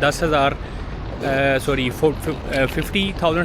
50,000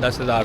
10,000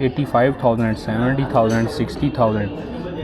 85,000 70,000 60,000.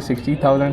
60,000.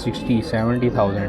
60-70,000.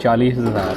40,000.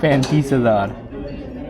35,000.